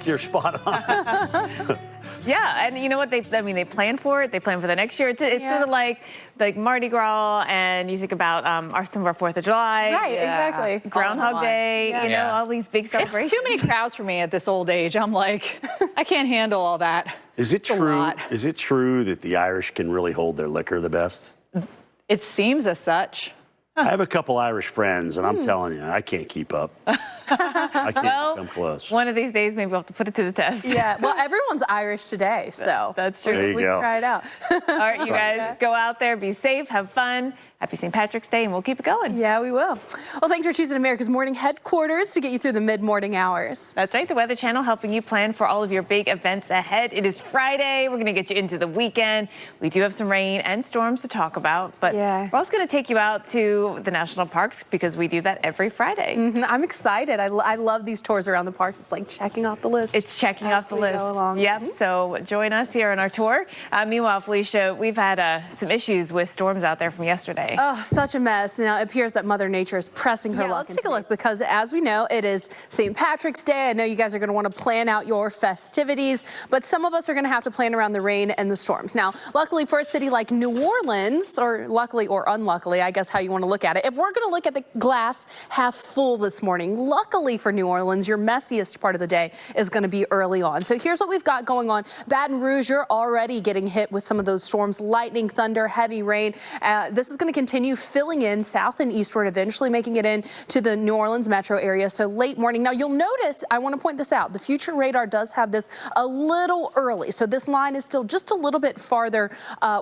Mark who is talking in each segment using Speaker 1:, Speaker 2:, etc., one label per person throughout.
Speaker 1: you're spot on.
Speaker 2: Yeah, and you know what? They plan for it. They plan for the next year. It's sort of like Mardi Gras, and you think about some of our 4th of July.
Speaker 3: Right, exactly.
Speaker 2: Groundhog Day, you know, all these big celebrations.
Speaker 4: It's too many crowds for me at this old age. I'm like, I can't handle all that.
Speaker 1: Is it true? Is it true that the Irish can really hold their liquor the best?
Speaker 4: It seems as such.
Speaker 1: I have a couple Irish friends, and I'm telling you, I can't keep up. I can't come close.
Speaker 2: One of these days, maybe we'll have to put it to the test.
Speaker 3: Yeah, well, everyone's Irish today, so
Speaker 2: that's true.
Speaker 1: There you
Speaker 3: we
Speaker 1: go.
Speaker 3: can try it out.
Speaker 2: All right, you guys, go out there, be safe, have fun. Happy St. Patrick's Day, and we'll keep it going.
Speaker 3: Yeah, we will. Well, thanks for choosing America's Morning Headquarters to get you through the mid-morning hours.
Speaker 2: That's right, the Weather Channel helping you plan for all of your big events ahead. It is Friday. We're going to get you into the weekend. We do have some rain and storms to talk about, but we're also going to take you out to the national parks because we do that every Friday.
Speaker 3: I'm excited. I love these tours around the parks. It's like checking off the list.
Speaker 2: It's checking off the list. Yep, so join us here on our tour. Meanwhile, Felicia, we've had some issues with storms out there from yesterday.
Speaker 3: Oh, such a mess. Now, it appears that Mother Nature is pressing her luck. Let's take a look because, as we know, it is St. Patrick's Day. I know you guys are going to want to plan out your festivities, but some of us are going to have to plan around the rain and the storms. Now, luckily for a city like New Orleans, or luckily or unluckily, I guess how you want to look at it, if we're going to look at the glass half full this morning, luckily for New Orleans, your messiest part of the day is going to be early on. So here's what we've got going on. Baton Rouge, you're already getting hit with some of those storms, lightning, thunder, heavy rain. This is going to continue filling in south and eastward, eventually making it in to the New Orleans metro area. So late morning. Now you'll notice, I want to point this out, the future radar does have this a little early. So this line is still just a little bit farther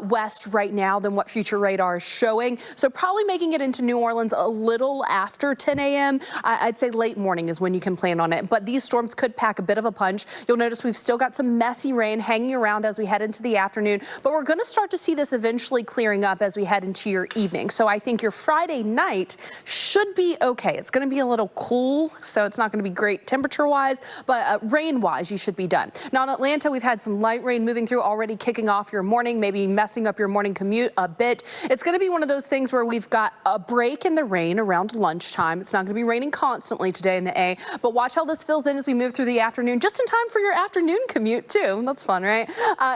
Speaker 3: west right now than what future radar is showing. So probably making it into New Orleans a little after 10 a.m. I'd say late morning is when you can plan on it. But these storms could pack a bit of a punch. You'll notice we've still got some messy rain hanging around as we head into the afternoon. But we're going to start to see this eventually clearing up as we head into your evening. So I think your Friday night should be okay. It's going to be a little cool, so it's not going to be great temperature-wise, but rain-wise, you should be done. Now in Atlanta, we've had some light rain moving through, already kicking off your morning, maybe messing up your morning commute a bit. It's going to be one of those things where we've got a break in the rain around lunchtime. It's not going to be raining constantly today in the A, but watch how this fills in as we move through the afternoon, just in time for your afternoon commute, too. That's fun, right?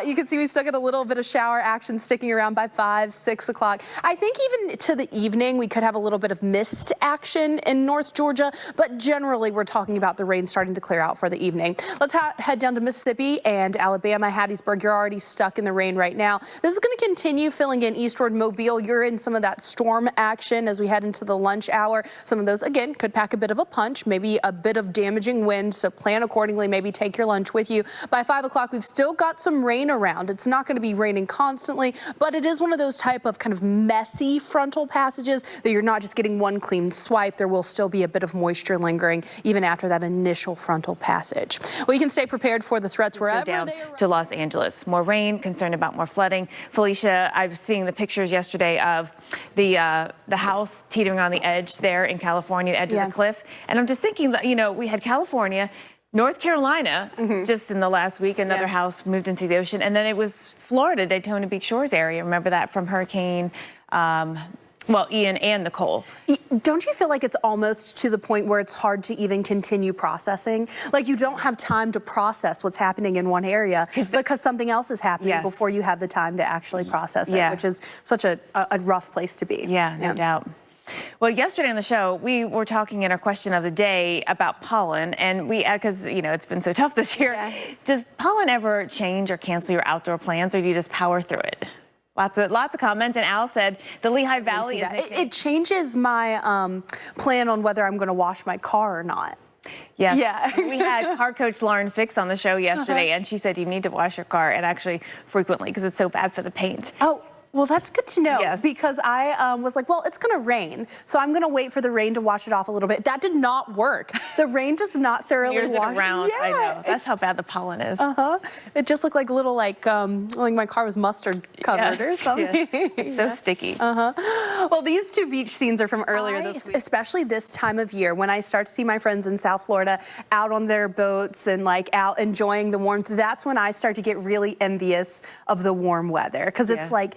Speaker 3: You can see we still get a little bit of shower action sticking around by 5, 6 o'clock. I think even to the evening, we could have a little bit of mist action in North Georgia, but generally we're talking about the rain starting to clear out for the evening. Let's head down to Mississippi and Alabama, Hattiesburg. You're already stuck in the rain right now. This is going to continue filling in eastward Mobile. You're in some of that storm action as we head into the lunch hour. Some of those, again, could pack a bit of a punch, maybe a bit of damaging wind, so plan accordingly, maybe take your lunch with you. By 5 o'clock, we've still got some rain around. It's not going to be raining constantly, but it is one of those type of kind of messy frontal passages that you're not just getting one clean swipe. There will still be a bit of moisture lingering even after that initial frontal passage. Well, you can stay prepared for the threats wherever
Speaker 2: down
Speaker 3: they arrive.
Speaker 2: to Los Angeles. More rain, concerned about more flooding. Felicia, I've seen the pictures yesterday of the house teetering on the edge there in California, the edge of the cliff. And I'm just thinking that, you know, we had California, North Carolina, just in the last week, another house moved into the ocean. And then it was Florida, Daytona Beach Shores area. Remember that from Hurricane Ian and Nicole.
Speaker 3: Don't you feel like it's almost to the point where it's hard to even continue processing? Like you don't have time to process what's happening in one area because something else is happening before you have the time to actually process it, which is such a rough place to be.
Speaker 2: Yeah, no doubt. Well, yesterday on the show, we were talking in our question of the day about pollen, and because, you know, it's been so tough this year. Does pollen ever change or cancel your outdoor plans, or do you just power through it? Lots of comments, and Al said the Lehigh Valley is
Speaker 3: it changes my plan on whether I'm going to wash my car or not.
Speaker 2: Yes. Yeah. We had car coach Lauren Fix on the show yesterday, and she said you need to wash your car, and actually frequently, because it's so bad for the paint.
Speaker 3: Oh. Well, that's good to know because I was like, well, it's going to rain, so I'm going to wait for the rain to wash it off a little bit. That did not work. The rain does not thoroughly wash
Speaker 2: it around. I know. That's how bad the pollen is.
Speaker 3: It just looked like a little like my car was mustard covered or something.
Speaker 2: It's so sticky.
Speaker 3: Well, these two beach scenes are from earlier this week, especially this time of year when I start to see my friends in South Florida out on their boats and like out enjoying the warmth. That's when I start to get really envious of the warm weather because it's like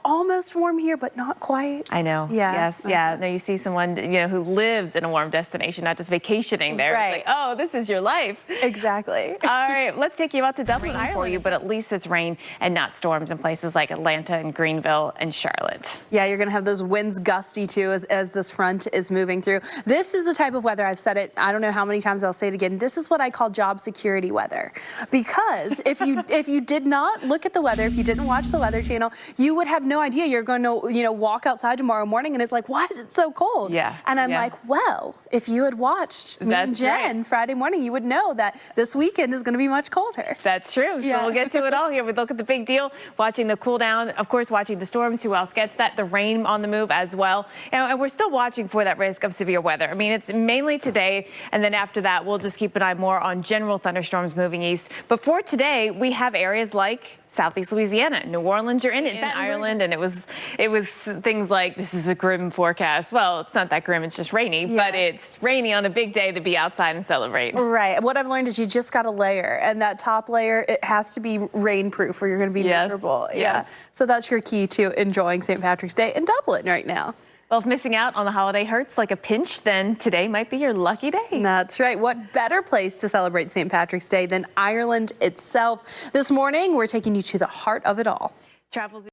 Speaker 3: almost warm here, but not quite.
Speaker 2: I know.
Speaker 3: Yeah.
Speaker 2: Yes. Yeah. No, you see someone, who lives in a warm destination, not just vacationing there.
Speaker 3: Right.
Speaker 2: It's like, oh, this is your life.
Speaker 3: Exactly.
Speaker 2: All right, let's take you out to Dublin for you, but at least it's rain and not storms in places like Atlanta and Greenville and Charlotte.
Speaker 3: Yeah, you're going to have those winds gusty too as this front is moving through. This is the type of weather, I've said it, I don't know how many times I'll say it again. This is what I call job security weather. Because if you did not look at the weather, if you didn't watch the Weather Channel, you would have no idea you're going to, walk outside tomorrow morning and it's like, why is it so cold?
Speaker 2: Yeah.
Speaker 3: And I'm like, well, if you had watched me and Jen Friday morning, you would know that this weekend is going to be much colder.
Speaker 2: That's true. So we'll get to it all here. We look at the big deal, watching the cool down, of course, watching the storms. Who else gets that? The rain on the move as well. And we're still watching for that risk of severe weather. I mean, it's mainly today, and then after that, we'll just keep an eye more on general thunderstorms moving east. But for today, we have areas like Southeast Louisiana, New Orleans, you're in Ireland, and it was things like, this is a grim forecast. Well, it's not that grim, it's just rainy, but it's rainy on a big day to be outside and celebrate.
Speaker 3: Right. What I've learned is you just got to layer, and that top layer, it has to be rainproof or you're going to be miserable.
Speaker 2: Yes.
Speaker 3: So that's your key to enjoying St. Patrick's Day in Dublin right now.
Speaker 2: Well, if missing out on the holiday hurts like a pinch, then today might be your lucky day.
Speaker 3: That's right. What better place to celebrate St. Patrick's Day than Ireland itself? This morning, we're taking you to the heart of it all.
Speaker 2: Travels